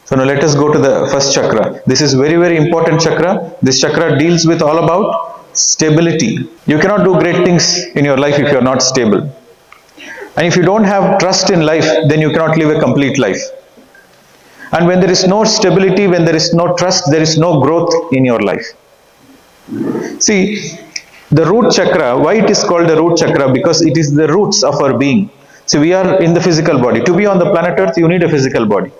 So now let us go to the first chakra. This is very, very important chakra. This chakra deals with all about stability. You cannot do great things in your life if you are not stable. And if you don't have trust in life, then you cannot live a complete life. And when there is no stability, when there is no trust, there is no growth in your life. See, the root chakra, why it is called the root chakra? Because it is the roots of our being. See, we are in the physical body. To be on the planet Earth, you need a physical body.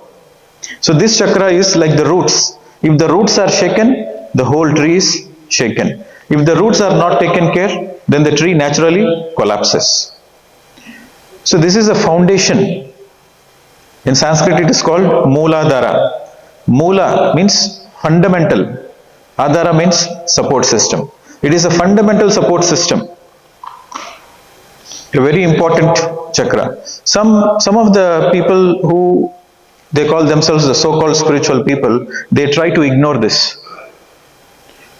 So this chakra is like the roots. If the roots are shaken, the whole tree is shaken. If the roots are not taken care, then the tree naturally collapses. So this is a foundation. In Sanskrit it is called Muladhara. Mula means fundamental. Adhara means support system. It is a fundamental support system. A very important chakra. Some of the people who they call themselves the so-called spiritual people, they try to ignore this.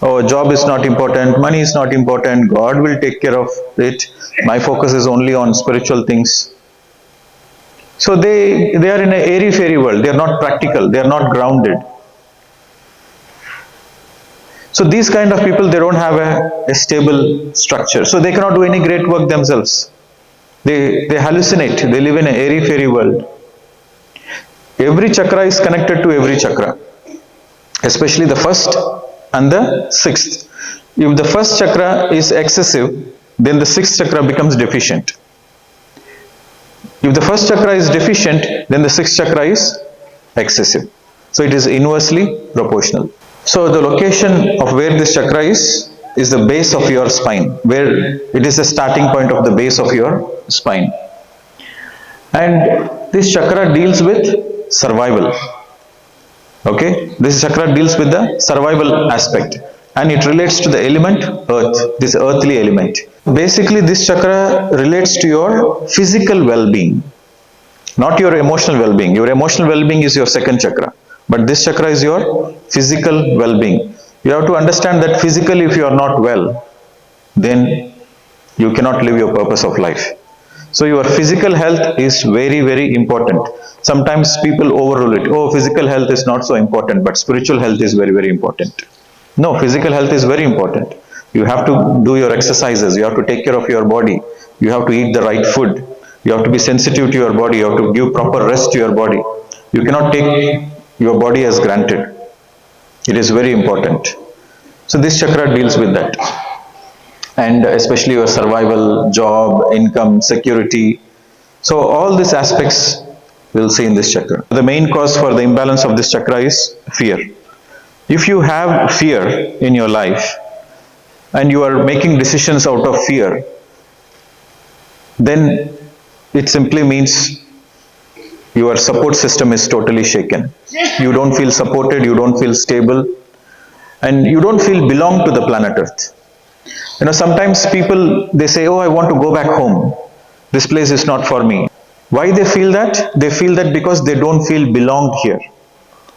Oh, job is not important, money is not important, God will take care of it. My focus is only on spiritual things. So they are in an airy-fairy world. They are not practical. They are not grounded. So these kind of people, they don't have a stable structure. So they cannot do any great work themselves. They hallucinate. They live in an airy-fairy world. Every chakra is connected to every chakra, especially the first and the sixth. If the first chakra is excessive, then the sixth chakra becomes deficient. If the first chakra is deficient, then the sixth chakra is excessive. So it is inversely proportional. So the location of where this chakra is the base of your spine, where it is the starting point of the base of your spine. And this chakra deals with survival. Okay, this chakra deals with the survival aspect, and it relates to the element earth, this earthly element. Basically this chakra relates to your physical well-being, not your emotional well-being. Your emotional well-being is your second chakra, but this chakra is your physical well-being. You have to understand that physically if you are not well, then you cannot live your purpose of life. So your physical health is very, very important. Sometimes people overrule it. Oh, physical health is not so important, but spiritual health is very, very important. No, physical health is very important. You have to do your exercises. You have to take care of your body. You have to eat the right food. You have to be sensitive to your body. You have to give proper rest to your body. You cannot take your body as granted. It is very important. So this chakra deals with that. And especially your survival, job, income, security. So all these aspects we'll see in this chakra. The main cause for the imbalance of this chakra is fear. If you have fear in your life and you are making decisions out of fear, then it simply means your support system is totally shaken. You don't feel supported, you don't feel stable, and you don't feel belong to the planet Earth. You know, sometimes people, they say, oh, I want to go back home. This place is not for me. Why they feel that? They feel that because they don't feel belonged here.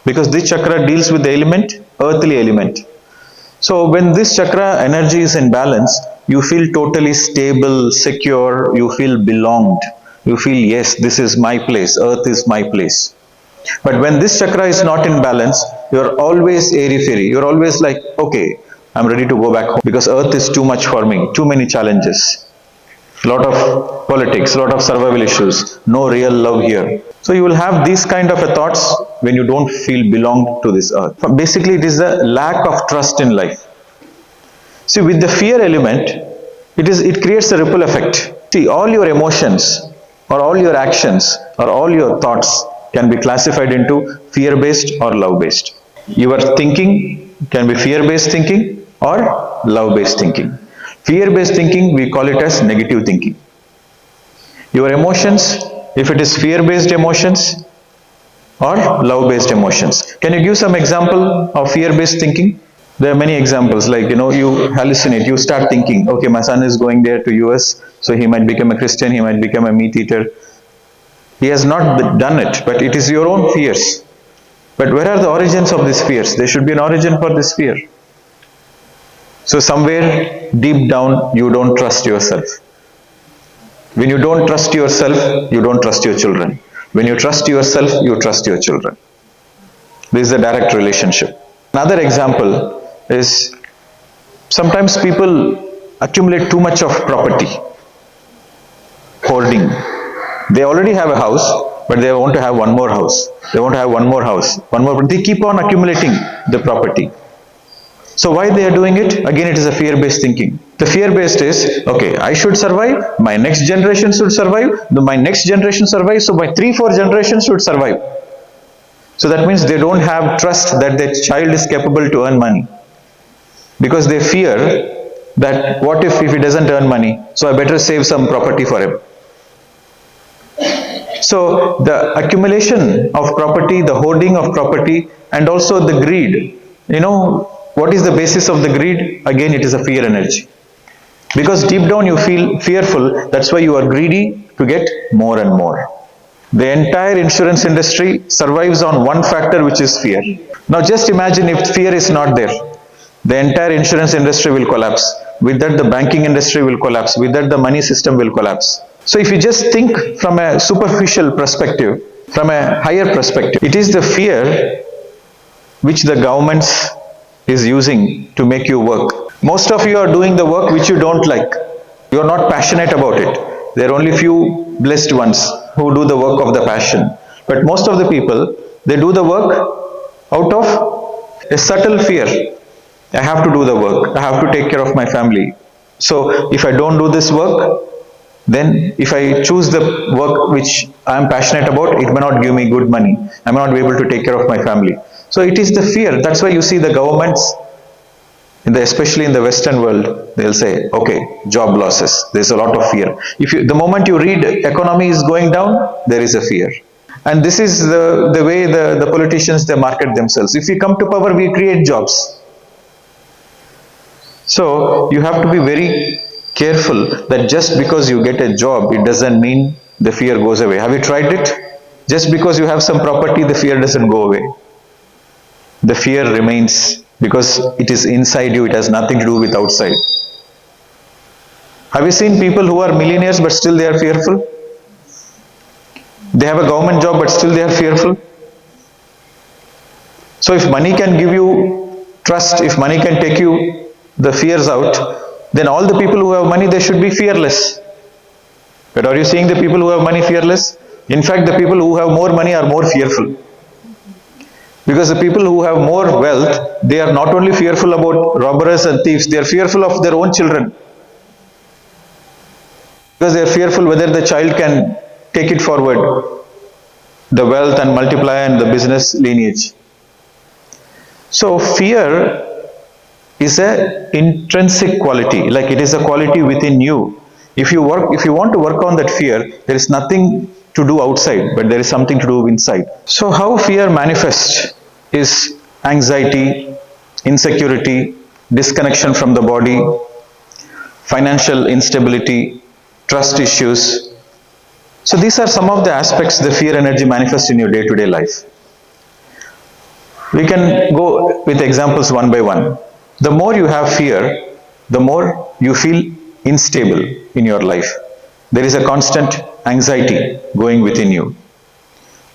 Because this chakra deals with the element, earthly element. So when this chakra energy is in balance, you feel totally stable, secure, you feel belonged. You feel, yes, this is my place, earth is my place. But when this chakra is not in balance, you are always airy-fairy. You are always like, okay, I'm ready to go back home because earth is too much for me, too many challenges. Lot of politics, lot of survival issues, no real love here. So you will have these kind of thoughts when you don't feel belonged to this earth. Basically, it is a lack of trust in life. See, with the fear element, it creates a ripple effect. See, all your emotions or all your actions or all your thoughts can be classified into fear-based or love-based. Your thinking can be fear-based thinking or love-based thinking. Fear-based thinking, we call it as negative thinking. Your emotions, if it is fear-based emotions or love-based emotions. Can you give some example of fear-based thinking? There are many examples, like, you hallucinate, you start thinking, okay, my son is going there to US, so he might become a Christian, he might become a meat eater. He has not done it, but it is your own fears. But where are the origins of these fears? There should be an origin for this fear. So somewhere deep down, you don't trust yourself. When you don't trust yourself, you don't trust your children. When you trust yourself, you trust your children. This is a direct relationship. Another example is sometimes people accumulate too much of property, hoarding. They already have a house, but they want to have one more house. They want to have one more house, one more. They keep on accumulating the property. So why they are doing it? Again, it is a fear-based thinking. The fear-based is, okay, I should survive, my next generation should survive, my next generation survives, so my 3-4 generations should survive. So that means they don't have trust that their child is capable to earn money. Because they fear that what if he doesn't earn money, so I better save some property for him. So the accumulation of property, the hoarding of property, and also the greed, what is the basis of the greed? Again, it is a fear energy. Because deep down you feel fearful, that's why you are greedy to get more and more. The entire insurance industry survives on one factor, which is fear. Now just imagine if fear is not there. The entire insurance industry will collapse. With that, the banking industry will collapse. With that, the money system will collapse. So if you just think from a superficial perspective, from a higher perspective, it is the fear which the governments is using to make you work. Most of you are doing the work which you don't like. You are not passionate about it. There are only few blessed ones who do the work of the passion. But most of the people, they do the work out of a subtle fear. I have to do the work. I have to take care of my family. So if I don't do this work, then if I choose the work which I am passionate about, it may not give me good money. I may not be able to take care of my family. So it is the fear. That's why you see the governments, especially in the Western world, they'll say, okay, job losses. There's a lot of fear. The moment you read economy is going down, there is a fear. And this is the way the politicians, they market themselves. If we come to power, we create jobs. So you have to be very careful that just because you get a job, it doesn't mean the fear goes away. Have you tried it? Just because you have some property, the fear doesn't go away. The fear remains because it is inside you. It has nothing to do with outside. Have you seen people who are millionaires but still they are fearful? They have a government job but still they are fearful. So if money can give you trust, if money can take you the fears out, then all the people who have money, they should be fearless. But are you seeing the people who have money fearless? In fact, the people who have more money are more fearful. Because the people who have more wealth, they are not only fearful about robbers and thieves, they are fearful of their own children. Because they are fearful whether the child can take it forward, the wealth and multiply and the business lineage. So fear is an intrinsic quality, like it is a quality within you. If you want to work on that fear, there is nothing to do outside, but there is something to do inside. So how fear manifests is anxiety, insecurity, disconnection from the body, financial instability, trust issues. So these are some of the aspects the fear energy manifests in your day-to-day life. We can go with examples one by one. The more you have fear, the more you feel unstable in your life. There is a constant anxiety going within you.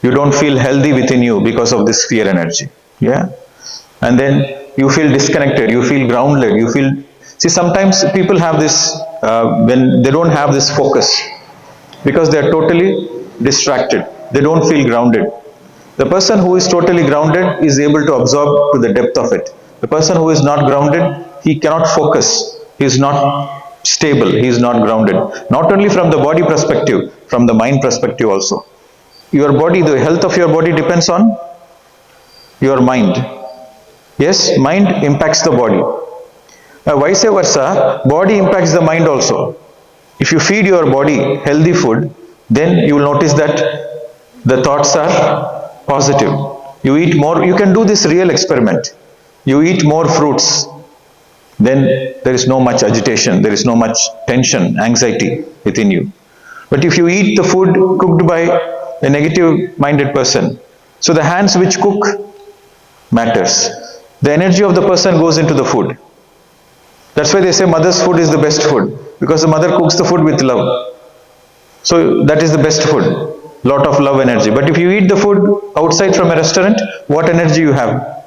You don't feel healthy within you because of this fear energy. Yeah? And then you feel disconnected, you feel grounded, see, sometimes people have this, when they don't have this focus, because they are totally distracted. They don't feel grounded. The person who is totally grounded is able to absorb to the depth of it. The person who is not grounded, he cannot focus. He is not stable. He is not grounded. Not only from the body perspective, from the mind perspective also. Your body, the health of your body depends on your mind. Yes, mind impacts the body. Vice versa, body impacts the mind also. If you feed your body healthy food, then you will notice that the thoughts are positive. You eat more, you can do this real experiment. You eat more fruits, then there is no much agitation, there is no much tension, anxiety within you. But if you eat the food cooked by a negative-minded person, so the hands which cook matters. The energy of the person goes into the food. That's why they say mother's food is the best food, because the mother cooks the food with love. So that is the best food. lot of love energy. But if you eat the food outside from a restaurant, what energy you have?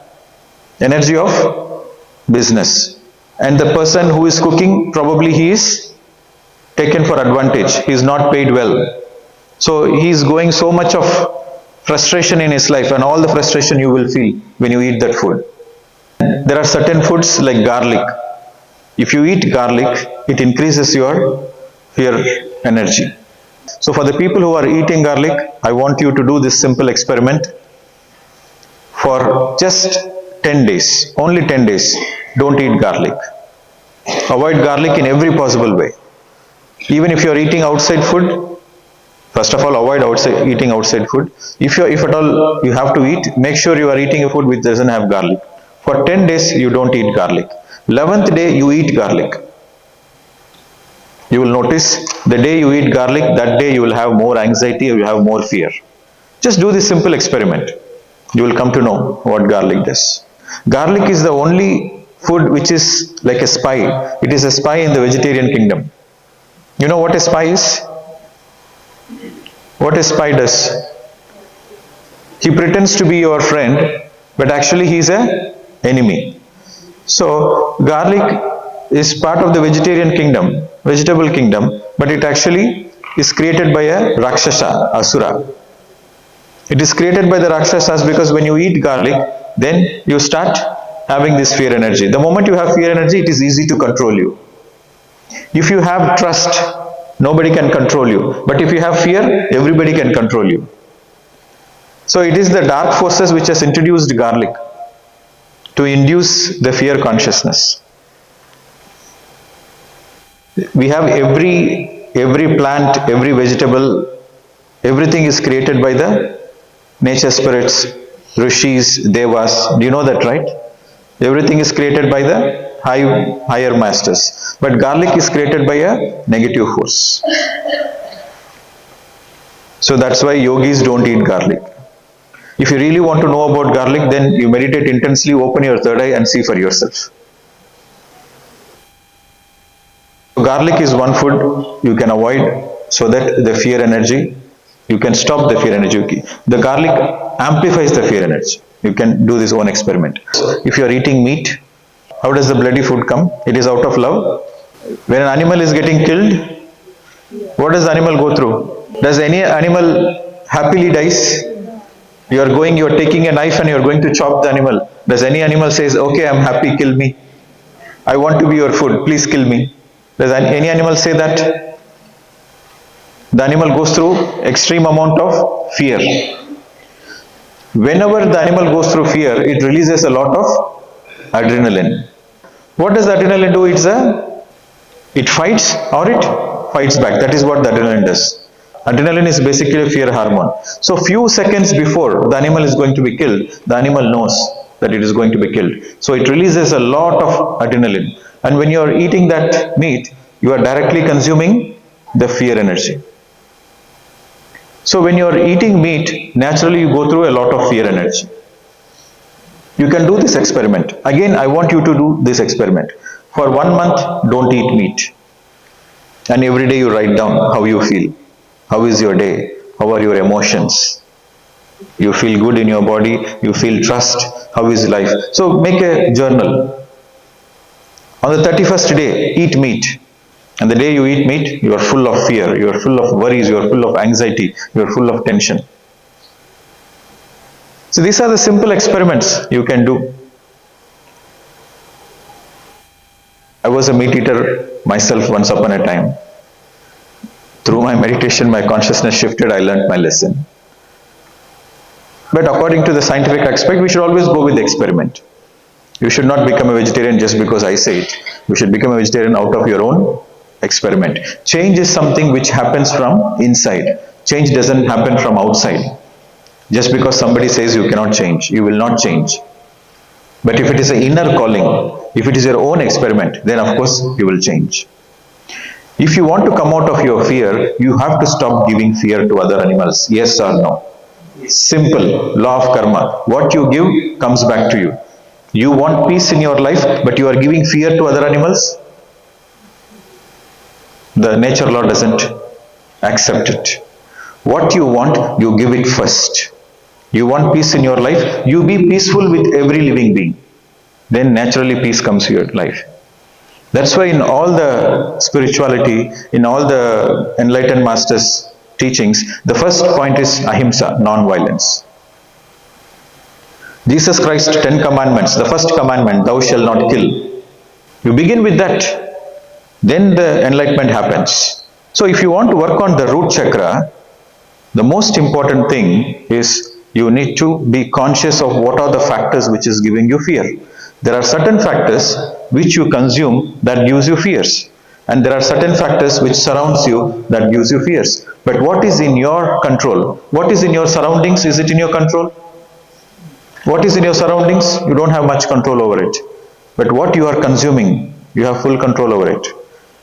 Energy of business. And the person who is cooking, probably he is taken for advantage. He is not paid well. So he is going so much of frustration in his life, and all the frustration you will feel when you eat that food. There are certain foods like garlic. If you eat garlic, it increases your fear energy. So for the people who are eating garlic, I want you to do this simple experiment for just 10 days. Only 10 days. Don't eat garlic. Avoid garlic in every possible way. Even if you are eating outside food, first of all, avoid eating outside food. If at all you have to eat, make sure you are eating a food which doesn't have garlic. For 10 days, you don't eat garlic. 11th day, you eat garlic. You will notice the day you eat garlic, that day you will have more anxiety, you will have more fear. Just do this simple experiment. You will come to know what garlic does. Garlic is the only food which is like a spy. It is a spy in the vegetarian kingdom. You know what a spy is? What a spy does? He pretends to be your friend, but actually he is an enemy. So garlic is part of the vegetarian kingdom, vegetable kingdom, but it actually is created by a Rakshasa, Asura. It is created by the Rakshasas because when you eat garlic, then you start having this fear energy. The moment you have fear energy, it is easy to control you. If you have trust, nobody can control you. But if you have fear, everybody can control you. So it is the dark forces which has introduced garlic to induce the fear consciousness. We have every plant, every vegetable, everything is created by the nature spirits, rishis, devas. Do you know that, right? Everything is created by the higher masters. But garlic is created by a negative force. So that's why yogis don't eat garlic. If you really want to know about garlic, then you meditate intensely, open your third eye and see for yourself. Garlic is one food you can avoid so that the fear energy, you can stop the fear energy. The garlic amplifies the fear energy. You can do this own experiment. If you are eating meat, how does the bloody food come? It is out of love. When an animal is getting killed, what does the animal go through? Does any animal happily dies? You are taking a knife and you are going to chop the animal. Does any animal says, okay, I am happy, kill me. I want to be your food, please kill me. Does any animal say that? The animal goes through extreme amount of fear. Whenever the animal goes through fear, it releases a lot of adrenaline. What does the adrenaline do? It fights or it fights back. That is what the adrenaline does. Adrenaline is basically a fear hormone. So few seconds before the animal is going to be killed, the animal knows that it is going to be killed. So it releases a lot of adrenaline. And when you are eating that meat, you are directly consuming the fear energy. So when you are eating meat, naturally you go through a lot of fear energy. You can do this experiment. Again, I want you to do this experiment. For 1 month, don't eat meat. And every day you write down how you feel. How is your day? How are your emotions? You feel good in your body, you feel trust. How is life? So make a journal. On the 31st day, eat meat. And the day you eat meat, you are full of fear, you are full of worries, you are full of anxiety, you are full of tension. So these are the simple experiments you can do. I was a meat eater myself once upon a time. Through my meditation, my consciousness shifted, I learnt my lesson. But according to the scientific aspect, we should always go with the experiment. You should not become a vegetarian just because I say it. You should become a vegetarian out of your own experiment. Change is something which happens from inside. Change doesn't happen from outside. Just because somebody says you cannot change, you will not change. But if it is an inner calling, if it is your own experiment, then of course you will change. If you want to come out of your fear, you have to stop giving fear to other animals. Yes or no? Simple, law of karma. What you give comes back to you. You want peace in your life, but you are giving fear to other animals? The nature law doesn't accept it. What you want, you give it first. You want peace in your life, you be peaceful with every living being. Then naturally peace comes to your life. That's why in all the spirituality, in all the enlightened masters' teachings, the first point is ahimsa, non-violence. Jesus Christ, 10 commandments, the first commandment, thou shalt not kill. You begin with that, then the enlightenment happens. So if you want to work on the root chakra, the most important thing is you need to be conscious of what are the factors which is giving you fear. There are certain factors which you consume that gives you fears. And there are certain factors which surrounds you that gives you fears. But what is in your control? What is in your surroundings? Is it in your control? What is in your surroundings? You don't have much control over it. But what you are consuming, you have full control over it.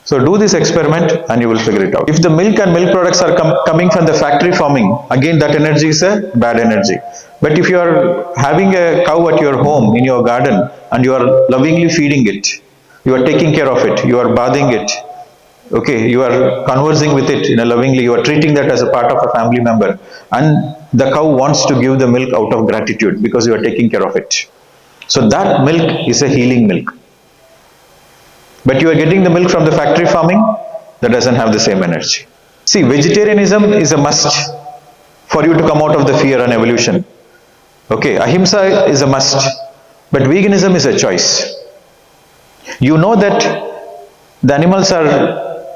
So do this experiment and you will figure it out. If the milk and milk products are coming from the factory farming, again that energy is a bad energy. But if you are having a cow at your home, in your garden, and you are lovingly feeding it, you are taking care of it, you are bathing it, okay, you are conversing with it in a lovingly, you are treating that as a part of a family member, and the cow wants to give the milk out of gratitude because you are taking care of it. So that milk is a healing milk. But you are getting the milk from the factory farming, that doesn't have the same energy. See, vegetarianism is a must for you to come out of the fear and evolution. Okay, ahimsa is a must, but veganism is a choice. You know that the animals are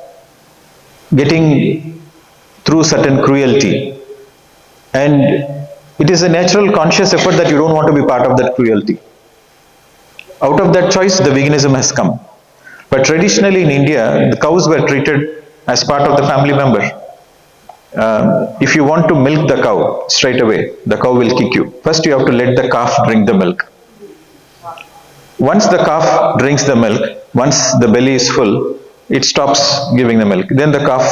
getting through certain cruelty, and it is a natural conscious effort that you don't want to be part of that cruelty. Out of that choice, the veganism has come. But traditionally in India, the cows were treated as part of the family member. If you want to milk the cow straight away, the cow will kick you. First you have to let the calf drink the milk. Once the calf drinks the milk, once the belly is full, it stops giving the milk. Then the calf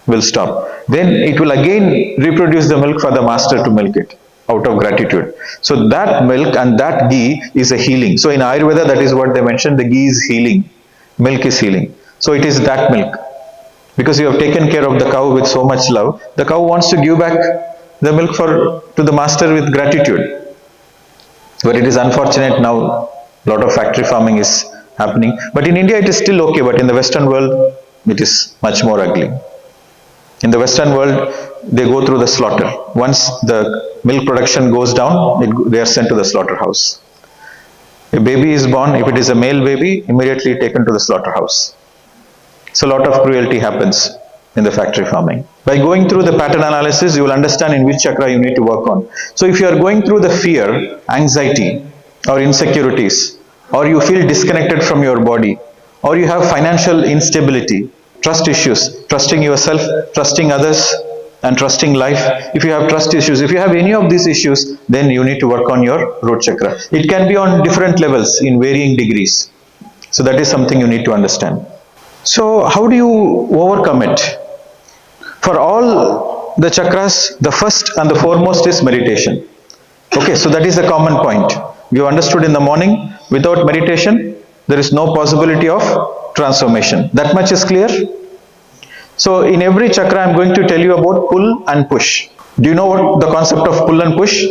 will stop. Then it will again reproduce the milk for the master to milk it out of gratitude. So that milk and that ghee is a healing. So in Ayurveda, that is what they mentioned, the ghee is healing. Milk is healing. So it is that milk. Because you have taken care of the cow with so much love, the cow wants to give back the milk to the master with gratitude. But it is unfortunate now, a lot of factory farming is happening. But in India it is still okay, but in the Western world it is much more ugly. In the Western world, they go through the slaughter. Once the milk production goes down, they are sent to the slaughterhouse. A baby is born, if it is a male baby, immediately taken to the slaughterhouse. So a lot of cruelty happens in the factory farming. By going through the pattern analysis, you will understand in which chakra you need to work on. So if you are going through the fear, anxiety, or insecurities, or you feel disconnected from your body, or you have financial instability, trust issues, trusting yourself, trusting others, and trusting life. If you have trust issues, if you have any of these issues, then you need to work on your root chakra. It can be on different levels in varying degrees. So that is something you need to understand. So how do you overcome it? For all the chakras, the first and the foremost is meditation. Okay, so that is a common point. You understood in the morning, without meditation, there is no possibility of transformation. That much is clear? So in every chakra, I am going to tell you about pull and push. Do you know what the concept of pull and push?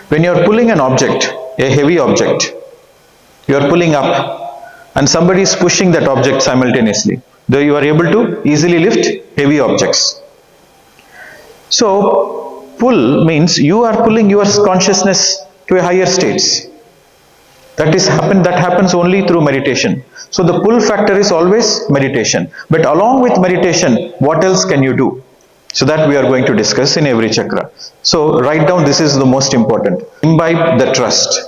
When you are pulling an object, a heavy object, you are pulling up and somebody is pushing that object simultaneously. Though you are able to easily lift heavy objects. So pull means you are pulling your consciousness to a higher states. That happens only through meditation. So the pull factor is always meditation. But along with meditation, what else can you do? So that we are going to discuss in every chakra. So write down, this is the most important. Imbibe the trust.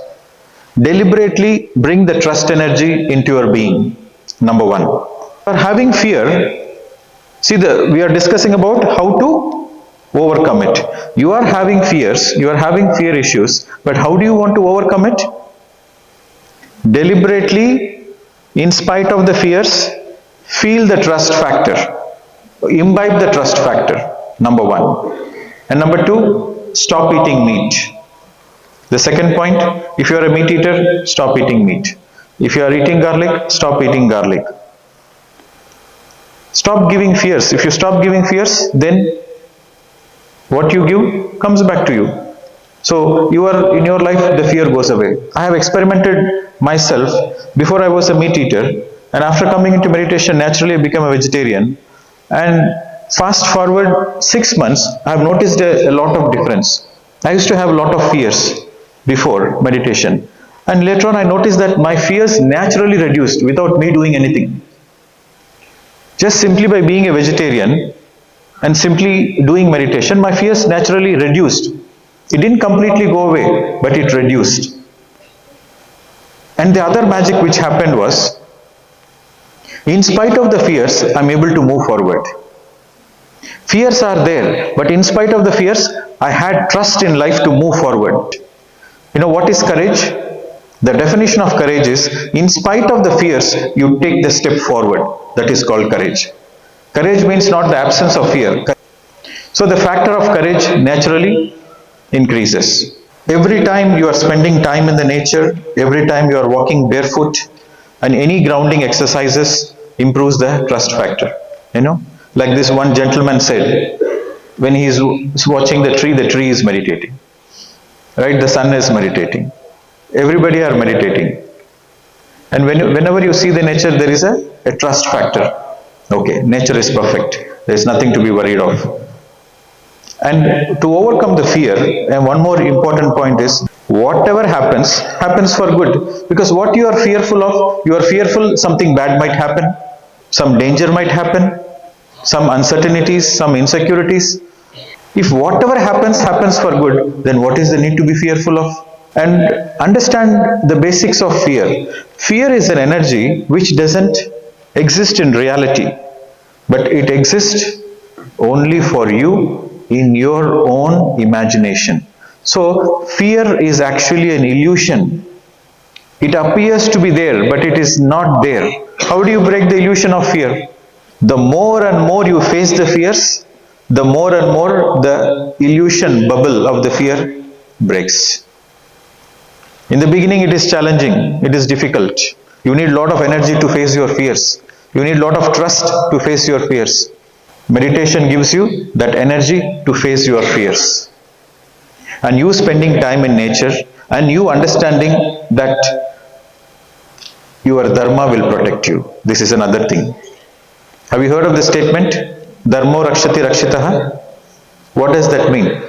Deliberately bring the trust energy into your being. Number one. For having fear, see, we are discussing about how to overcome it. You are having fears, you are having fear issues, but how do you want to overcome it? Deliberately, in spite of the fears, feel the trust factor. Imbibe the trust factor, number one. And number two, stop eating meat. The second point, if you are a meat eater, stop eating meat. If you are eating garlic, stop eating garlic. Stop giving fears. If you stop giving fears, then What you give comes back to you. So in your life, the fear goes away. I have experimented myself. Before I was a meat eater, and after coming into meditation, naturally I became a vegetarian. And fast forward 6 months, I have noticed a lot of difference. I used to have a lot of fears before meditation. And later on I noticed that my fears naturally reduced without me doing anything. Just simply by being a vegetarian and simply doing meditation, my fears naturally reduced. It didn't completely go away, but it reduced. And the other magic which happened was, in spite of the fears, I'm able to move forward. Fears are there, but in spite of the fears, I had trust in life to move forward. You know what is courage? The definition of courage is, in spite of the fears, you take the step forward. That is called courage. Courage means not the absence of fear. So the factor of courage naturally increases. Every time you are spending time in the nature, every time you are walking barefoot, and any grounding exercises improves the trust factor. You know, like this one gentleman said, when he is watching the tree is meditating. Right? The sun is meditating. Everybody are meditating. And whenever you see the nature, there is a trust factor. Okay, nature is perfect. There is nothing to be worried of. And to overcome the fear, and one more important point is, whatever happens, happens for good. Because what you are fearful of, you are fearful something bad might happen, some danger might happen, some uncertainties, some insecurities. If whatever happens, happens for good, then what is the need to be fearful of? And understand the basics of fear. Fear is an energy which doesn't exist in reality, but it exists only for you in your own imagination. So fear is actually an illusion. It appears to be there, but it is not there. How do you break the illusion of fear? The more and more you face the fears, the more and more the illusion bubble of the fear breaks. In the beginning it is challenging, it is difficult. You need a lot of energy to face your fears. You need a lot of trust to face your fears. Meditation gives you that energy to face your fears. And you spending time in nature, and you understanding that your dharma will protect you. This is another thing. Have you heard of the statement? Dharmo rakshati rakshitaha? What does that mean?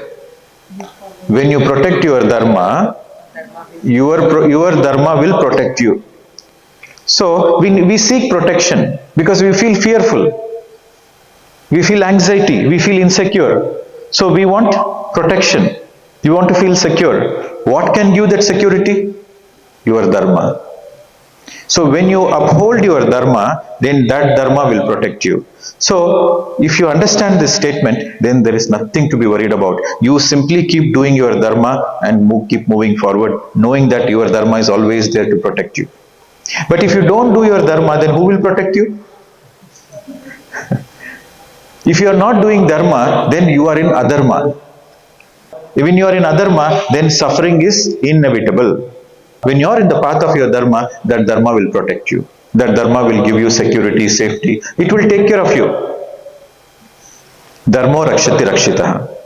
When you protect your dharma, your dharma will protect you. So we seek protection because we feel fearful. We feel anxiety, we feel insecure. So we want protection. We want to feel secure. What can give that security? Your dharma. So when you uphold your dharma, then that dharma will protect you. So if you understand this statement, then there is nothing to be worried about. You simply keep doing your dharma and keep moving forward, knowing that your dharma is always there to protect you. But if you don't do your dharma, then who will protect you? If you are not doing dharma, then you are in adharma. When you are in adharma, then suffering is inevitable. When you are in the path of your dharma, that dharma will protect you. That dharma will give you security, safety. It will take care of you. Dharmo rakshati rakshitaha.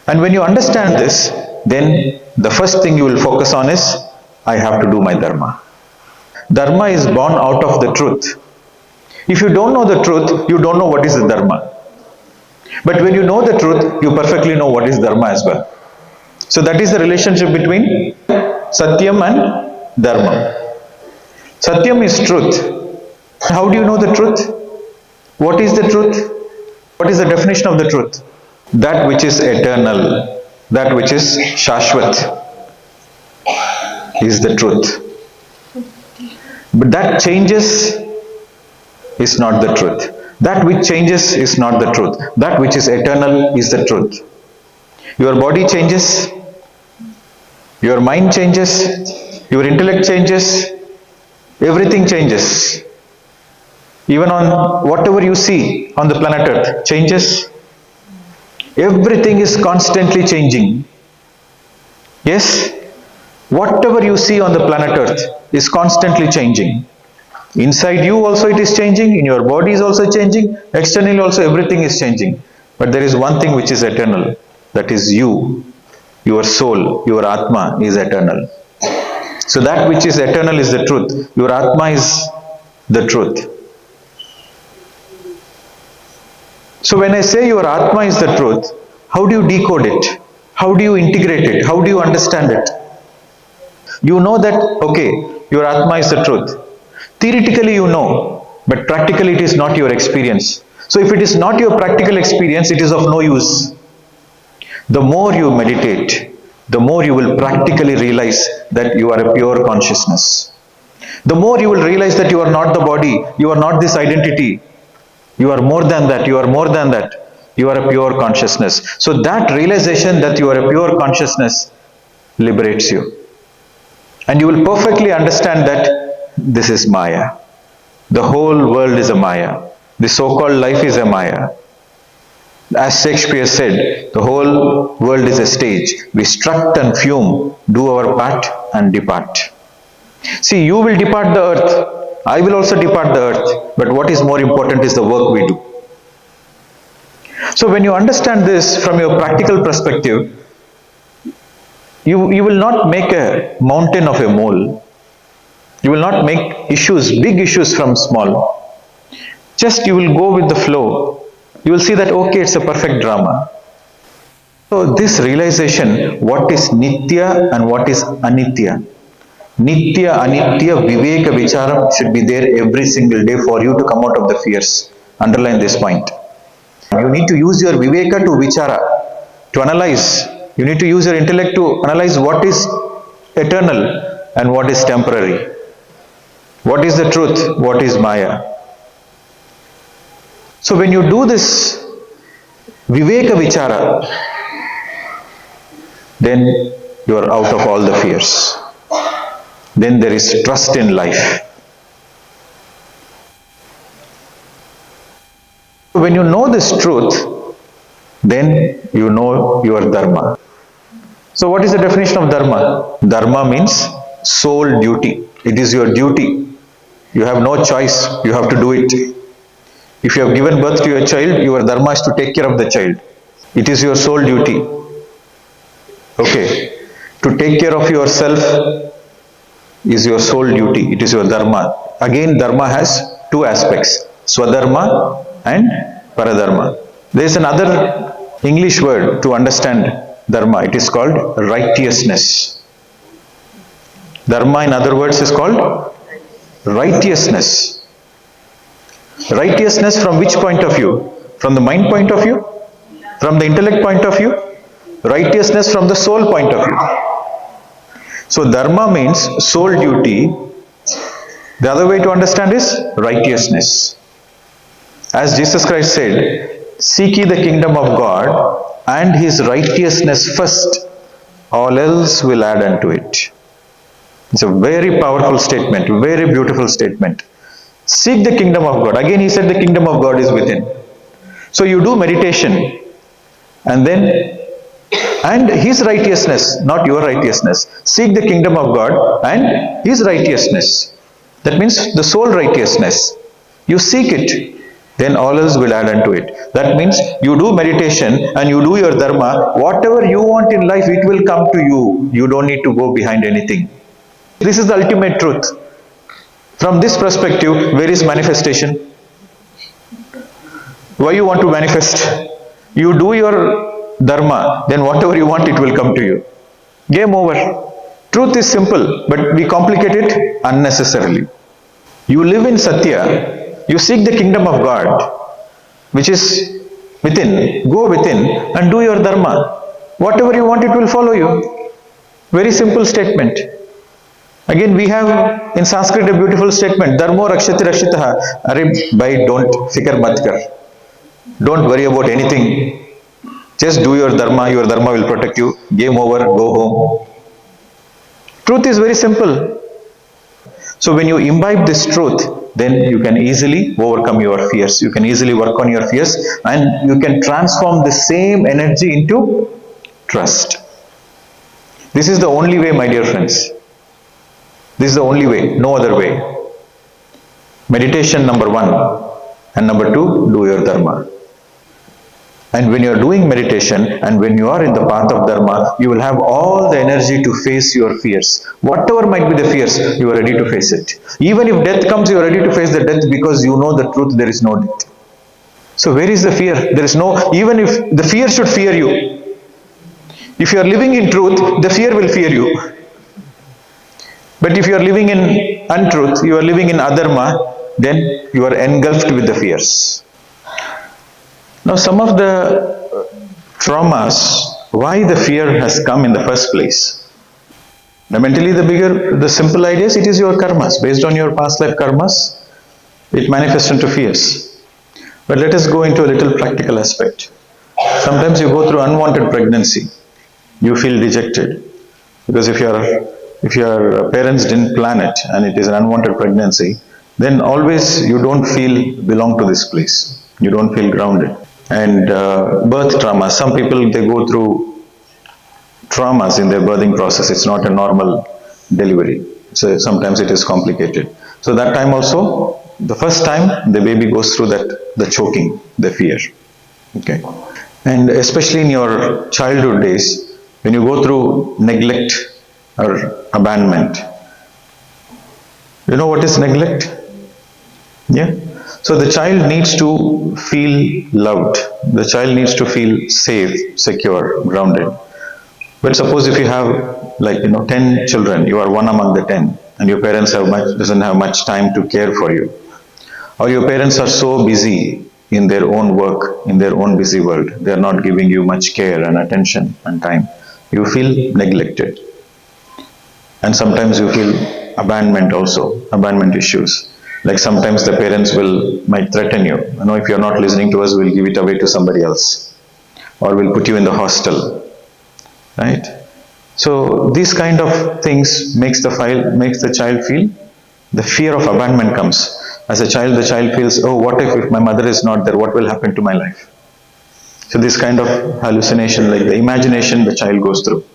And when you understand this, then the first thing you will focus on is, I have to do my dharma. Dharma is born out of the truth. If you don't know the truth, you don't know what is the dharma. But when you know the truth, you perfectly know what is dharma as well. So that is the relationship between Satyam and Dharma. Satyam is truth. How do you know the truth? What is the truth? What is the definition of the truth? That which is eternal, that which is Shashwat is the truth. But that changes is not the truth. That which changes is not the truth. That which is eternal is the truth. Your body changes, your mind changes, your intellect changes, everything changes. Even on whatever you see on the planet Earth changes. Everything is constantly changing. Yes? Whatever you see on the planet Earth is constantly changing. Inside you also it is changing, in your body is also changing, externally also everything is changing. But there is one thing which is eternal. that is you, your soul, your Atma is eternal. So that which is eternal is the truth. Your Atma is the truth. So when I say your Atma is the truth, how do you decode it? How do you integrate it? How do you understand it? You know that, okay, your Atma is the truth. Theoretically you know, but practically it is not your experience. So if it is not your practical experience, it is of no use. The more you meditate, the more you will practically realize that you are a pure consciousness. The more you will realize that you are not the body, you are not this identity, you are more than that, you are more than that. You are a pure consciousness. So that realization that you are a pure consciousness liberates you. And you will perfectly understand that this is Maya. The whole world is a Maya. The so-called life is a Maya. As Shakespeare said, the whole world is a stage. We strut and fume, do our part and depart. See, you will depart the earth. I will also depart the earth. But what is more important is the work we do. So when you understand this from your practical perspective, you will not make a mountain of a mole. You will not make issues, big issues from small. Just you will go with the flow. You will see that, okay, it's a perfect drama. So this realization, what is Nitya and what is Anitya. Nitya, Anitya, Viveka, Vicharam should be there every single day for you to come out of the fears. Underline this point. You need to use your Viveka to Vichara, to analyze. You need to use your intellect to analyze what is eternal and what is temporary. What is the truth? What is Maya? So when you do this Viveka Vichara, then you are out of all the fears. Then there is trust in life. When you know this truth, then you know your dharma. So what is the definition of dharma? Dharma means sole duty. It is your duty. You have no choice. You have to do it. If you have given birth to your child, your dharma is to take care of the child. It is your sole duty. Okay. To take care of yourself is your sole duty. It is your dharma. Again, dharma has two aspects. Swadharma and Paradharma. There is another English word to understand dharma. It is called righteousness. Dharma, in other words, is called righteousness. Righteousness from which point of view? From the mind point of view? From the intellect point of view? Righteousness from the soul point of view. So dharma means soul duty. The other way to understand is righteousness. As Jesus Christ said, seek ye the kingdom of God and his righteousness first, all else will add unto it. It's a very powerful statement, very beautiful statement. Seek the kingdom of God. Again he said the kingdom of God is within. So you do meditation and his righteousness, not your righteousness. Seek the kingdom of God and his righteousness. That means the soul righteousness. You seek it, then all else will add unto it. That means you do meditation and you do your dharma. Whatever you want in life, it will come to you. You don't need to go behind anything. This is the ultimate truth. From this perspective, where is manifestation? Why you want to manifest? You do your dharma, then whatever you want, it will come to you. Game over. Truth is simple, but we complicate it unnecessarily. You live in Satya. You seek the kingdom of God, which is within. Go within and do your dharma. Whatever you want, it will follow you. Very simple statement. Again, we have in Sanskrit a beautiful statement. Dharmo rakshati rakshitaha. Arey bhai, don't fikr mat kar. Don't worry about anything. Just do your dharma will protect you. Game over, go home. Truth is very simple. So when you imbibe this truth, then you can easily overcome your fears. You can easily work on your fears and you can transform the same energy into trust. This is the only way, my dear friends. This is the only way, no other way. Meditation number 1 and number 2, do your dharma. And when you are doing meditation and when you are in the path of dharma, you will have all the energy to face your fears. Whatever might be the fears, you are ready to face it. Even if death comes, you are ready to face the death because you know the truth, there is no death. So where is the fear? There is no, even if the fear should fear you. If you are living in truth, the fear will fear you. But if you are living in untruth, you are living in adharma, then you are engulfed with the fears. Now, some of the traumas, why the fear has come in the first place. Now, mentally, the simple idea is it is your karmas. Based on your past life karmas, it manifests into fears. But let us go into a little practical aspect. Sometimes you go through unwanted pregnancy. You feel dejected. Because if your parents didn't plan it and it is an unwanted pregnancy, then always you don't feel belong to this place. You don't feel grounded. And birth trauma. Some people, they go through traumas in their birthing process. It's not a normal delivery. So sometimes it is complicated. So that time also, the first time the baby goes through that, the choking, the fear. Okay. And especially in your childhood days, when you go through neglect or abandonment. You know what is neglect? Yeah. So the child needs to feel loved. The child needs to feel safe, secure, grounded. But suppose if you have 10 children, you are one among the 10, and your parents doesn't have much time to care for you. Or your parents are so busy in their own work, in their own busy world, they are not giving you much care and attention and time. You feel neglected. And sometimes you feel abandonment also, abandonment issues. Like sometimes the parents might threaten you. If you're not listening to us, we'll give it away to somebody else. Or we'll put you in the hostel. Right? So these kind of things makes the child feel, the fear of abandonment comes. As a child, the child feels, oh, what if my mother is not there? What will happen to my life? So this kind of hallucination, like the imagination the child goes through.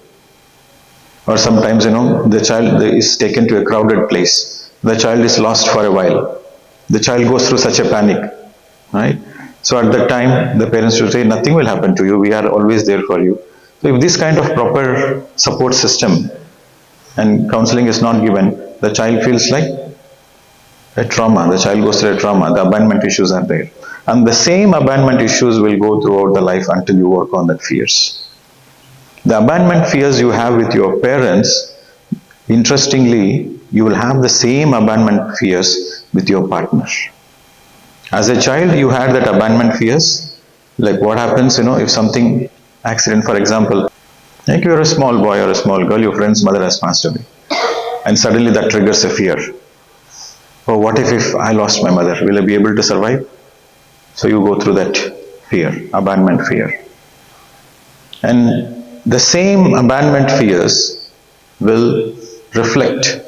Or sometimes, the child is taken to a crowded place. The child is lost for a while. The child goes through such a panic, right? So at that time, the parents should say, nothing will happen to you. We are always there for you. So if this kind of proper support system and counseling is not given, the child feels like a trauma. The child goes through a trauma. The abandonment issues are there. And the same abandonment issues will go throughout the life until you work on that fears. The abandonment fears you have with your parents, interestingly, you will have the same abandonment fears with your partner. As a child, you had that abandonment fears. Like what happens, if something accident, for example, like you're a small boy or a small girl, your friend's mother has passed away. And suddenly that triggers a fear. Oh, what if I lost my mother? Will I be able to survive? So you go through that fear, abandonment fear. And the same abandonment fears will reflect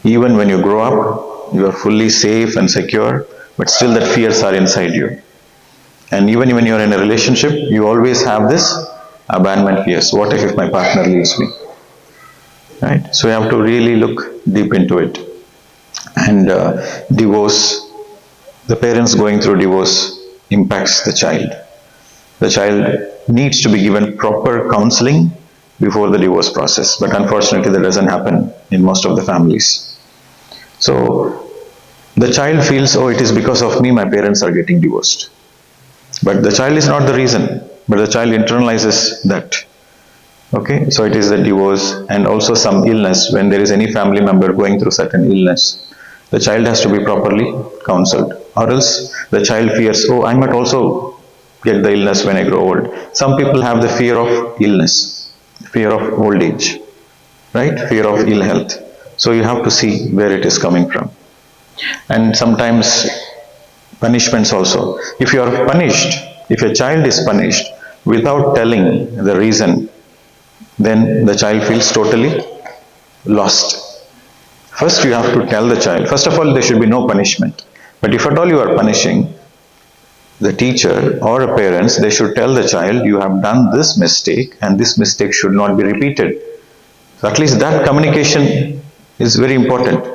even when you grow up. You are fully safe and secure, but still that fears are inside you. And even when you are in a relationship, you always have this abandonment fears. What if my partner leaves me? Right? So you have to really look deep into it. And divorce, the parents going through divorce impacts the child. The child needs to be given proper counseling before the divorce process. But unfortunately, that doesn't happen in most of the families. So the child feels, oh, it is because of me my parents are getting divorced. But the child is not the reason, but the child internalizes that. Okay, so it is the divorce and also some illness. When there is any family member going through certain illness, the child has to be properly counseled. Or else the child fears, oh, I might also get the illness when I grow old. Some people have the fear of illness, fear of old age, right? Fear of ill health. So you have to see where it is coming from. And sometimes punishments also. If you are punished, if a child is punished without telling the reason, then the child feels totally lost. First you have to tell the child. First of all, there should be no punishment. But if at all you are punishing, the teacher or a parents, they should tell the child, you have done this mistake and this mistake should not be repeated. So at least that communication is very important.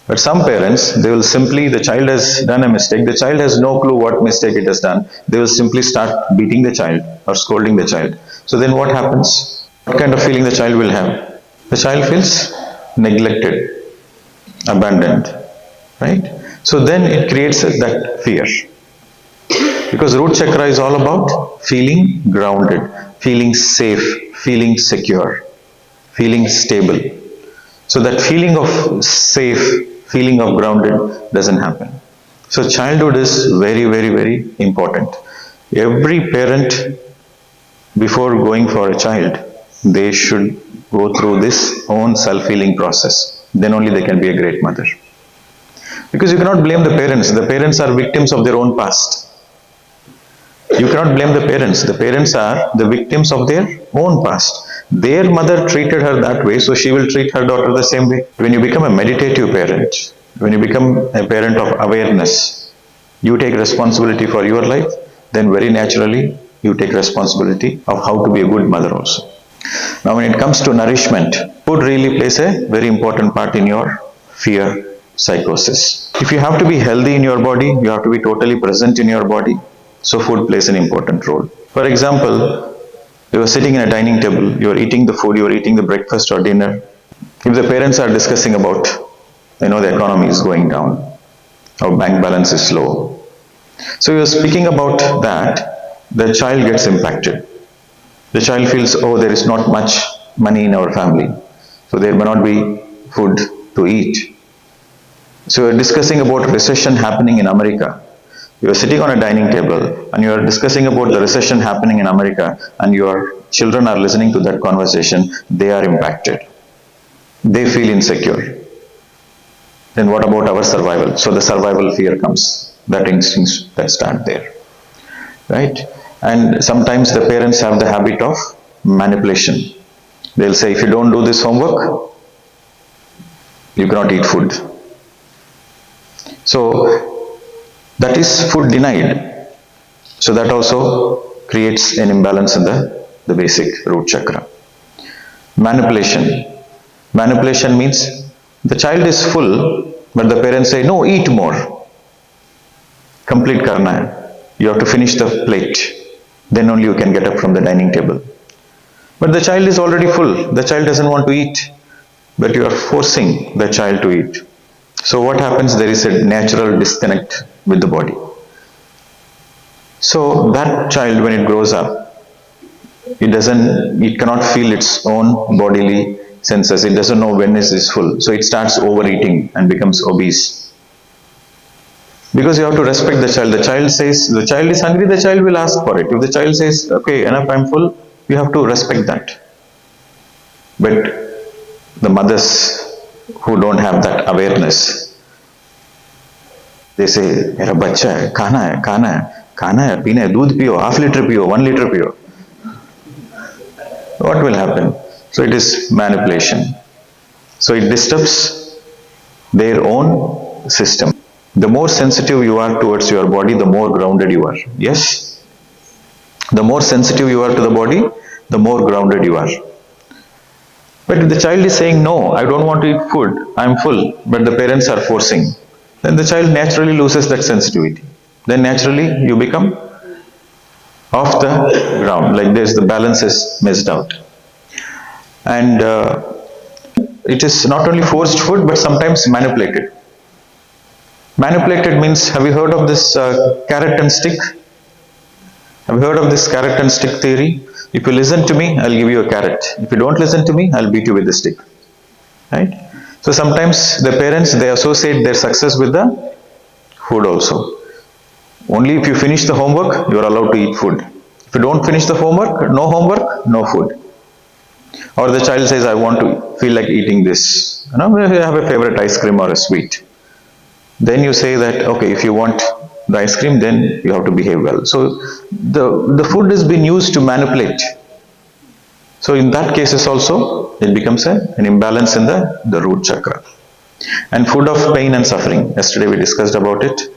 But some parents, they will simply, the child has done a mistake, the child has no clue what mistake it has done, they will simply start beating the child or scolding the child. So then what happens? What kind of feeling the child will have? The child feels neglected, abandoned, right? So then it creates that fear. Because root chakra is all about feeling grounded, feeling safe, feeling secure, feeling stable. So that feeling of safe, feeling of grounded doesn't happen. So childhood is very, very, very important. Every parent, before going for a child, they should go through this own self-healing process. Then only they can be a great mother. Because you cannot blame the parents. The parents are victims of their own past. You cannot blame the parents. The parents are the victims of their own past. Their mother treated her that way, so she will treat her daughter the same way. When you become a meditative parent, when you become a parent of awareness, you take responsibility for your life, then very naturally you take responsibility of how to be a good mother also. Now when it comes to nourishment, food really plays a very important part in your fear psychosis. If you have to be healthy in your body, you have to be totally present in your body. So food plays an important role. For example, you are sitting in a dining table, you are eating the food, you are eating the breakfast or dinner. If the parents are discussing about, the economy is going down, our bank balance is low. So you are speaking about that, the child gets impacted. The child feels, oh, there is not much money in our family, so there may not be food to eat. So you are discussing about recession happening in America. You are sitting on a dining table and you are discussing about the recession happening in America, and your children are listening to that conversation, they are impacted. They feel insecure. Then what about our survival? So the survival fear comes, that instincts that start there, right? And sometimes the parents have the habit of manipulation. They'll say, if you don't do this homework, you cannot eat food. So that is food denied. So that also creates an imbalance in the basic root chakra. Manipulation. Manipulation means the child is full, but the parents say, no, eat more. Complete karna hai. You have to finish the plate. Then only you can get up from the dining table. But the child is already full. The child doesn't want to eat. But you are forcing the child to eat. So what happens? There is a natural disconnect with the body. So that child, when it grows up, it cannot feel its own bodily senses. It doesn't know when it is full. So it starts overeating and becomes obese. Because you have to respect the child. The child says, the child is hungry, the child will ask for it. If the child says, okay, enough, I'm full, you have to respect that. But the mothers who don't have that awareness, they say, mera bachcha hai, khana hai, peena hai, doodh piyo, half liter piyo, 1 liter piyo. What will happen? So it is manipulation. So it disturbs their own system. The more sensitive you are towards your body, the more grounded you are. Yes? The more sensitive you are to the body, the more grounded you are. But if the child is saying, no, I don't want to eat food, I'm full, but the parents are forcing, then the child naturally loses that sensitivity. Then naturally you become off the ground, like this, the balance is messed out. And it is not only forced food, but sometimes manipulated. Manipulated means, have you heard of this carrot and stick? Have you heard of this carrot and stick theory? If you listen to me, I'll give you a carrot. If you don't listen to me, I'll beat you with the stick. Right? So sometimes the parents, they associate their success with the food also. Only if you finish the homework, you are allowed to eat food. If you don't finish the homework, no food. Or the child says, I want to feel like eating this. You have a favorite ice cream or a sweet. Then you say that, okay, if you want the ice cream, then you have to behave well. So the food has been used to manipulate. So in that cases also, it becomes an imbalance in the root chakra. And food of pain and suffering. Yesterday we discussed about it.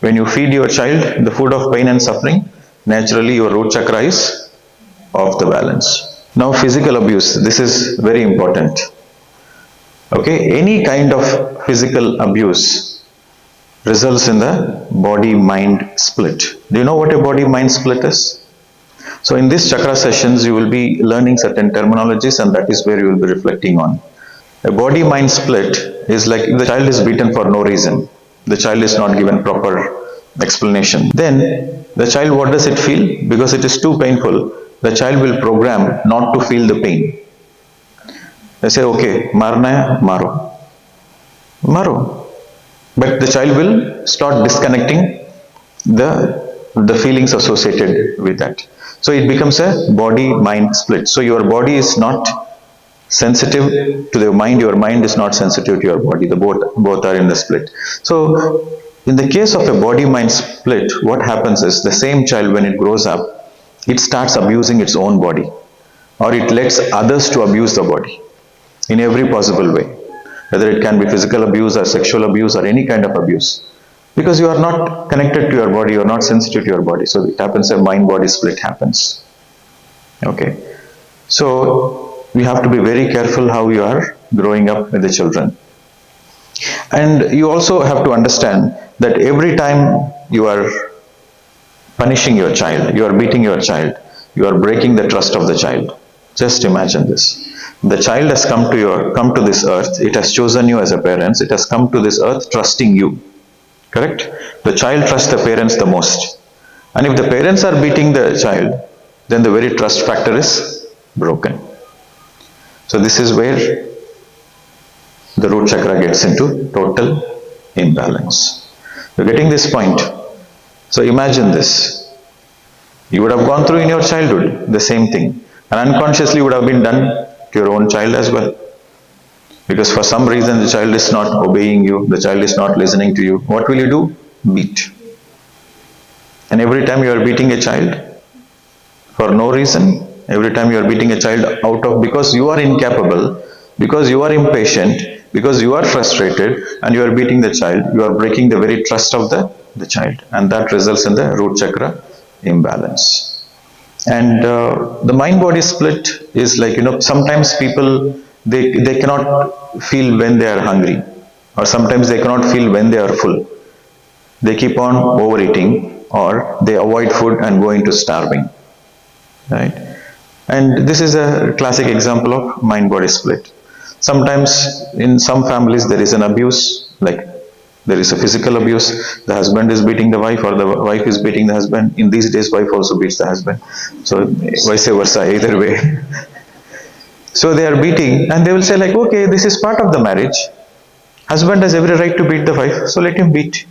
When you feed your child the food of pain and suffering, naturally your root chakra is off the balance. Now physical abuse. This is very important. Okay, any kind of physical abuse results in the body-mind split. Do you know what a body-mind split is? So in these chakra sessions, you will be learning certain terminologies, and that is where you will be reflecting on. A body-mind split is like if the child is beaten for no reason, the child is not given proper explanation. Then the child, what does it feel? Because it is too painful, the child will program not to feel the pain. They say, okay, marna hai, maro. Maro. But the child will start disconnecting the feelings associated with that. So it becomes a body-mind split. So your body is not sensitive to the mind, your mind is not sensitive to your body. The both are in the split. So in the case of a body-mind split, what happens is the same child, when it grows up, it starts abusing its own body, or it lets others to abuse the body in every possible way, whether it can be physical abuse or sexual abuse or any kind of abuse, because you are not connected to your body, you are not sensitive to your body. So it happens, a mind-body split happens. Okay, so we have to be very careful how you are growing up with the children. And you also have to understand that every time you are punishing your child, you are beating your child, you are breaking the trust of the child. Just imagine this. The child has come to this earth, it has chosen you as a parent, it has come to this earth trusting you. Correct? The child trusts the parents the most. And if the parents are beating the child, then the very trust factor is broken. So this is where the root chakra gets into total imbalance. You're getting this point? So imagine this. You would have gone through in your childhood the same thing, and unconsciously would have been done to your own child as well. Because for some reason the child is not obeying you, the child is not listening to you. What will you do? Beat. And every time you are beating a child for no reason, every time you are beating a child out of, because you are incapable, because you are impatient, because you are frustrated, and you are beating the child, you are breaking the very trust of the child, and that results in the root chakra imbalance. And the mind-body split is like, sometimes people, they cannot feel when they are hungry, or sometimes they cannot feel when they are full. They keep on overeating, or they avoid food and go into starving, right? And this is a classic example of mind-body split. Sometimes in some families there is an abuse, like there is a physical abuse. The husband is beating the wife, or the wife is beating the husband. In these days, wife also beats the husband. So vice versa, either way. So they are beating, and they will say like, okay, this is part of the marriage. Husband has every right to beat the wife, so let him beat.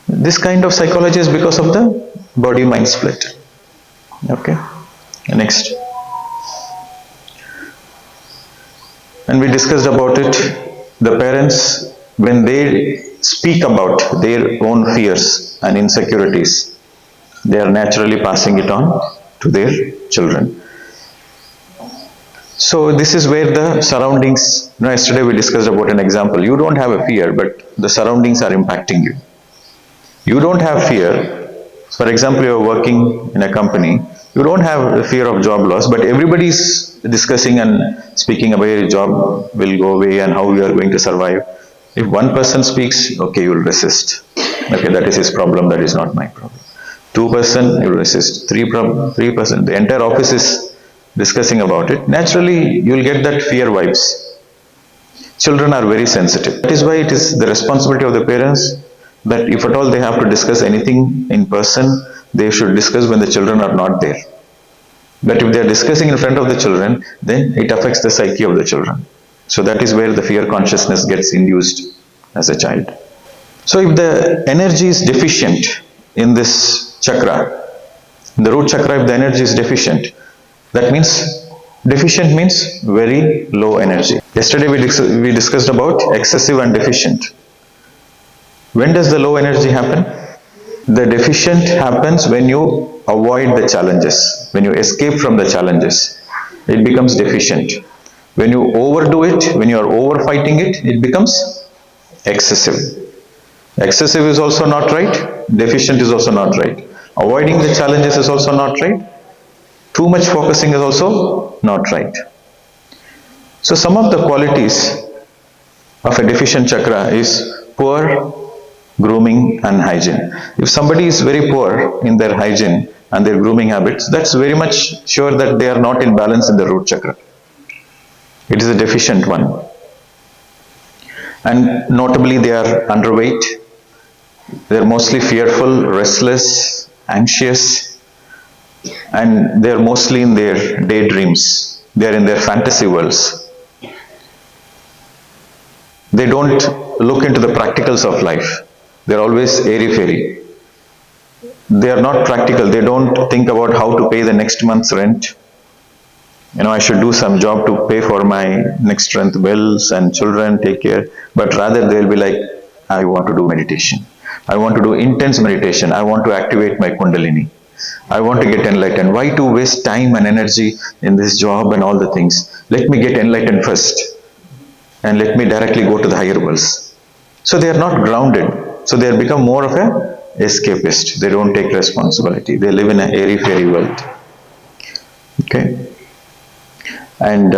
This kind of psychology is because of the body-mind split. Okay, next. And we discussed about it. The parents, when they speak about their own fears and insecurities, they are naturally passing it on to their children. So this is where the surroundings, yesterday we discussed about an example. You don't have a fear, but the surroundings are impacting you. You don't have fear. For example, you are working in a company, you don't have a fear of job loss, but everybody is discussing and speaking about your job will go away and how you are going to survive. If one person speaks, okay, you will resist. Okay, that is his problem, that is not my problem. 2%, you will resist. 3%, the entire office is discussing about it. Naturally, you will get that fear vibes. Children are very sensitive. That is why it is the responsibility of the parents that if at all they have to discuss anything in person, they should discuss when the children are not there. But if they are discussing in front of the children, then it affects the psyche of the children. So that is where the fear consciousness gets induced as a child. So if the energy is deficient in this chakra, in the root chakra, if the energy is deficient, that means, deficient means very low energy. Yesterday we discussed about excessive and deficient. When does the low energy happen? The deficient happens when you avoid the challenges, when you escape from the challenges. It becomes deficient. When you overdo it, when you are over fighting it, it becomes excessive. Excessive is also not right, deficient is also not right. Avoiding the challenges is also not right. Too much focusing is also not right. So some of the qualities of a deficient chakra is poor grooming and hygiene. If somebody is very poor in their hygiene and their grooming habits, that's very much sure that they are not in balance in the root chakra. It is a deficient one. And notably, they are underweight. They are mostly fearful, restless, anxious, and they are mostly in their daydreams. They are in their fantasy worlds. They don't look into the practicals of life. They are always airy-fairy. They are not practical. They don't think about how to pay the next month's rent. I should do some job to pay for my next month bills and children, take care. But rather they'll be like, I want to do meditation. I want to do intense meditation. I want to activate my kundalini. I want to get enlightened. Why to waste time and energy in this job and all the things? Let me get enlightened first. And let me directly go to the higher worlds. So they are not grounded. So they have become more of a escapist. They don't take responsibility. They live in an airy-fairy world. Okay. And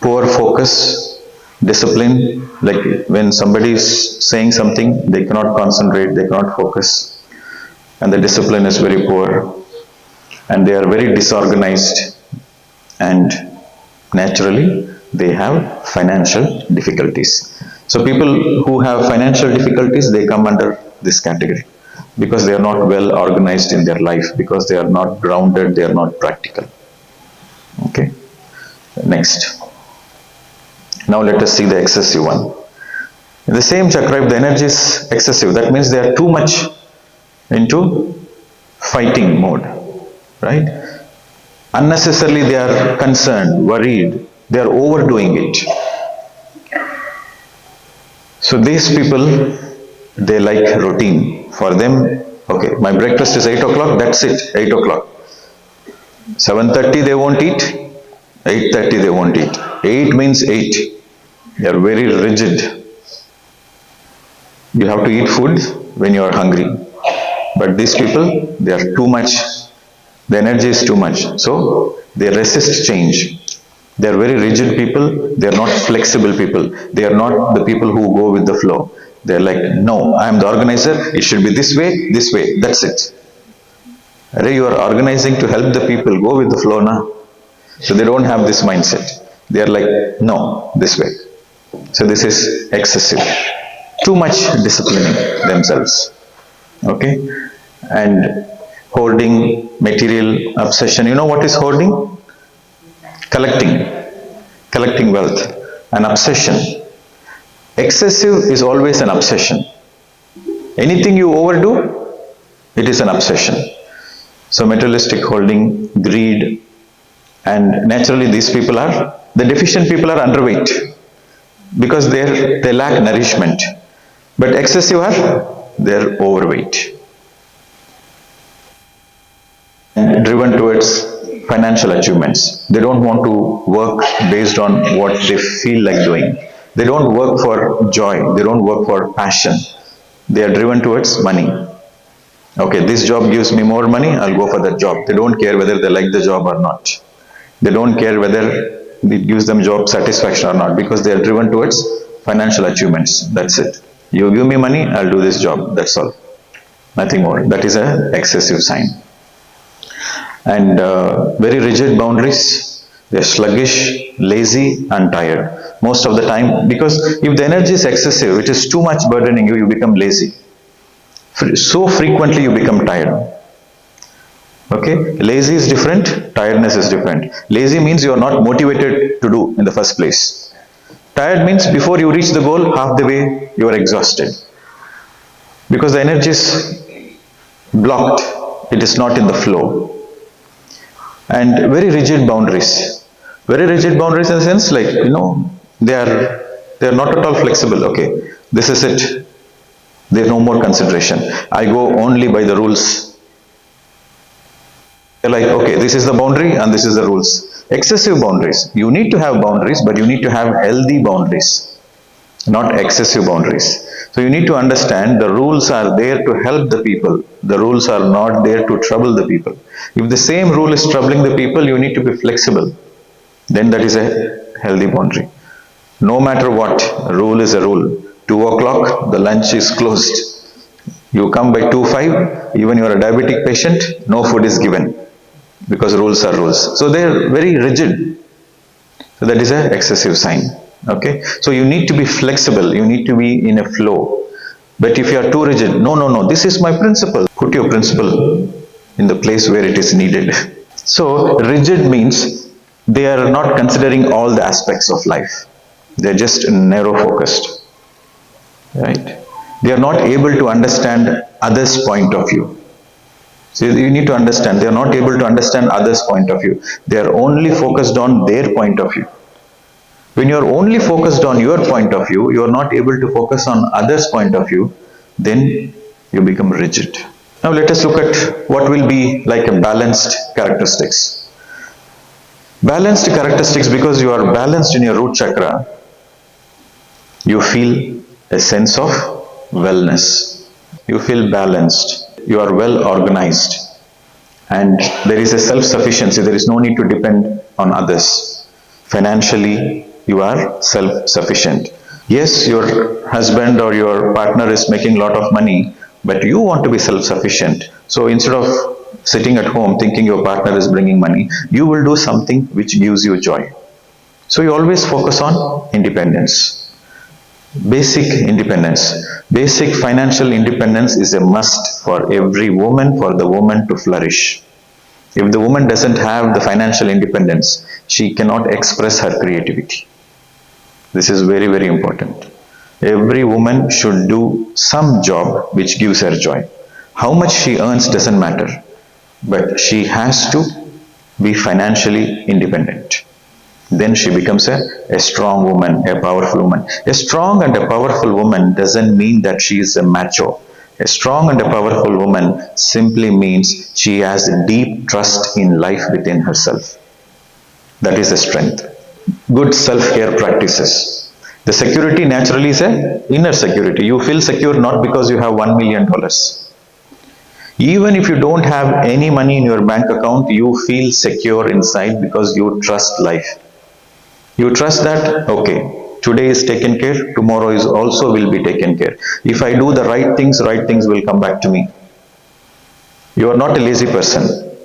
poor focus, discipline, like when somebody is saying something, they cannot concentrate, they cannot focus, and the discipline is very poor, and they are very disorganized, and naturally they have financial difficulties. So people who have financial difficulties, they come under this category because they are not well organized in their life, because they are not grounded, they are not practical. Okay, next. Now let us see the excessive one. In the same chakra, if the energy is excessive, that means they are too much into fighting mode, right? Unnecessarily they are concerned, worried, they are overdoing it. So these people, they like routine. For them, okay, my breakfast is 8 o'clock, that's it, 8 o'clock. 7:30 they won't eat, 8:30 they won't eat. 8 means 8. They are very rigid. You have to eat food when you are hungry. But these people, they are too much. The energy is too much. So they resist change. They are very rigid people. They are not flexible people. They are not the people who go with the flow. They are like, no, I am the organizer. It should be this way, that's it. You are organizing to help the people go with the flow now. So they don't have this mindset. They are like, no, this way. So this is excessive. Too much disciplining themselves. Okay? And hoarding, material obsession. You know what is hoarding? Collecting wealth. An obsession. Excessive is always an obsession. Anything you overdo, it is an obsession. So materialistic holding, greed, and naturally these people are, the deficient people are underweight because they lack nourishment. But excessive are, they are overweight. And driven towards financial achievements. They don't want to work based on what they feel like doing. They don't work for joy. They don't work for passion. They are driven towards money. Okay, this job gives me more money, I'll go for that job. They don't care whether they like the job or not. They don't care whether it gives them job satisfaction or not, because they are driven towards financial achievements. That's it. You give me money, I'll do this job. That's all. Nothing more. That is an excessive sign. And very rigid boundaries. They are sluggish, lazy, and tired. Most of the time, because if the energy is excessive, it is too much burdening you, you become lazy. So frequently you become tired. Okay, lazy is different, tiredness is different. Lazy means you are not motivated to do in the first place. Tired means before you reach the goal, half the way you are exhausted. Because the energy is blocked, it is not in the flow. And very rigid boundaries. Very rigid boundaries in the sense like, they are not at all flexible. Okay, this is it. There is no more consideration. I go only by the rules. They're like, okay, this is the boundary and this is the rules. Excessive boundaries. You need to have boundaries, but you need to have healthy boundaries, not excessive boundaries. So you need to understand the rules are there to help the people. The rules are not there to trouble the people. If the same rule is troubling the people, you need to be flexible. Then that is a healthy boundary. No matter what, rule is a rule. 2 o'clock, the lunch is closed. You come by 2:05, even you are a diabetic patient, no food is given because rules are rules. So they are very rigid. So that is an excessive sign. Okay. So you need to be flexible. You need to be in a flow. But if you are too rigid, no, no, no, this is my principle. Put your principle in the place where it is needed. So rigid means they are not considering all the aspects of life. They are just narrow focused. Right? They are not able to understand others' point of view. So you need to understand, they are not able to understand others' point of view. They are only focused on their point of view. When you are only focused on your point of view, you are not able to focus on others' point of view, then you become rigid. Now let us look at what will be like a balanced characteristics. Balanced characteristics, because you are balanced in your root chakra, you feel a sense of wellness. You feel balanced. You are well organized. And there is a self-sufficiency. There is no need to depend on others. Financially, you are self-sufficient. Yes, your husband or your partner is making a lot of money, but you want to be self-sufficient. So instead of sitting at home thinking your partner is bringing money, you will do something which gives you joy. So you always focus on independence. Basic independence. Basic financial independence is a must for every woman, for the woman to flourish. If the woman doesn't have the financial independence, she cannot express her creativity. This is very, very important. Every woman should do some job which gives her joy. How much she earns doesn't matter, but she has to be financially independent. Then she becomes a strong woman, a powerful woman. A strong and a powerful woman doesn't mean that she is a macho. A strong and a powerful woman simply means she has a deep trust in life within herself. That is a strength. Good self-care practices. The security naturally is an inner security. You feel secure not because you have $1 million. Even if you don't have any money in your bank account, you feel secure inside because you trust life. You trust that, okay, today is taken care, tomorrow is also will be taken care. If I do the right things will come back to me. You are not a lazy person,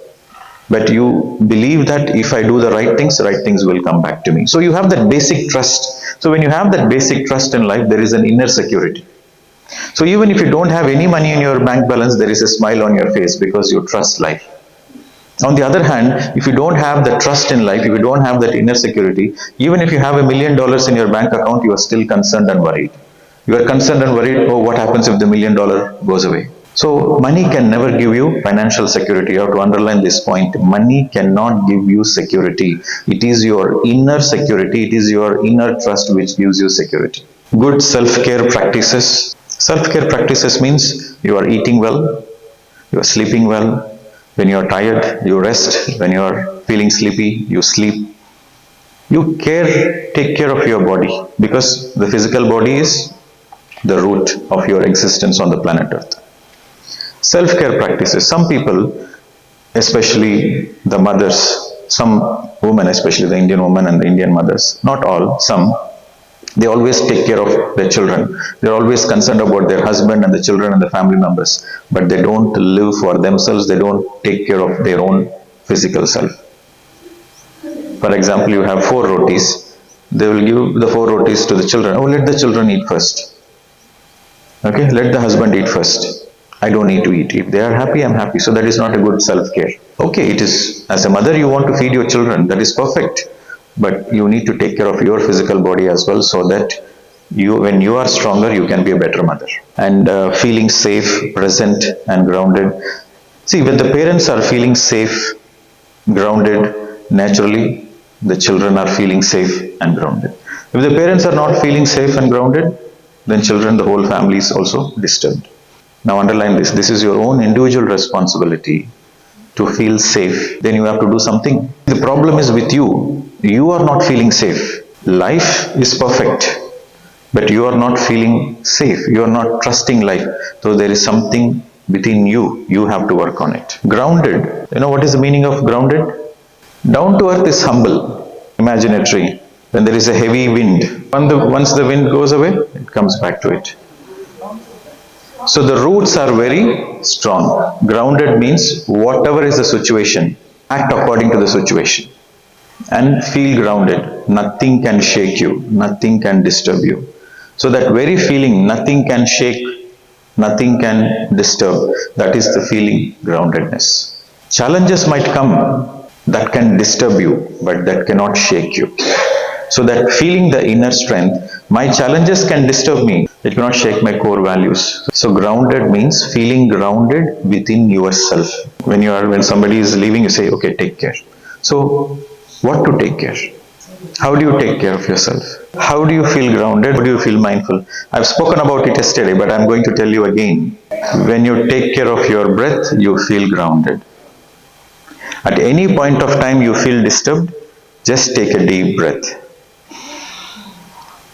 but you believe that if I do the right things will come back to me. So you have that basic trust. So when you have that basic trust in life, there is an inner security. So even if you don't have any money in your bank balance, there is a smile on your face because you trust life. On the other hand, if you don't have the trust in life, if you don't have that inner security, even if you have $1 million in your bank account, you are still concerned and worried. You are concerned and worried, oh, what happens if the $1 million goes away? So money can never give you financial security. You have to underline this point. Money cannot give you security. It is your inner security, it is your inner trust which gives you security. Good self-care practices. Self-care practices means you are eating well, you are sleeping well. When you are tired, you rest. When you are feeling sleepy, you sleep. You take care of your body, because the physical body is the root of your existence on the planet Earth. Self-care practices. Some people, especially the mothers, some women, especially the Indian women and the Indian mothers, not all, some, they always take care of their children. They're always concerned about their husband and the children and the family members. But they don't live for themselves. They don't take care of their own physical self. For example, you have 4 rotis. They will give the 4 rotis to the children. Oh, let the children eat first. Okay, let the husband eat first. I don't need to eat. If they are happy, I'm happy. So that is not a good self-care. Okay, it is, as a mother, you want to feed your children. That is perfect. But you need to take care of your physical body as well, so that when you are stronger, you can be a better mother. And feeling safe, present and grounded. See, when the parents are feeling safe, grounded, naturally, the children are feeling safe and grounded. If the parents are not feeling safe and grounded, then children, the whole family is also disturbed. Now underline this. This is your own individual responsibility to feel safe. Then you have to do something. The problem is with you. You are not feeling safe. Life is perfect, but you are not feeling safe. You are not trusting life. So there is something within you. You have to work on it. Grounded. You know what is the meaning of grounded? Down to earth is humble. Imagine a tree. when there is a heavy wind. Once the wind goes away, it comes back to it. So the roots are very strong. Grounded means whatever is the situation, act according to the situation and feel grounded. Nothing can shake you, nothing can disturb you. So that very feeling, nothing can shake, nothing can disturb, that is the feeling groundedness. Challenges might come that can disturb you, but that cannot shake you. So that feeling the inner strength, my challenges can disturb me, it cannot shake my core values. So grounded means feeling grounded within yourself. When somebody is leaving, you say, okay, take care. So what to take care? How do you take care of yourself? How do you feel grounded? How do you feel mindful? I've spoken about it yesterday, but I'm going to tell you again. When you take care of your breath, you feel grounded. At any point of time you feel disturbed, just take a deep breath.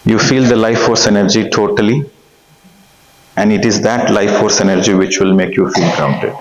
You feel the life force energy totally, and it is that life force energy which will make you feel grounded.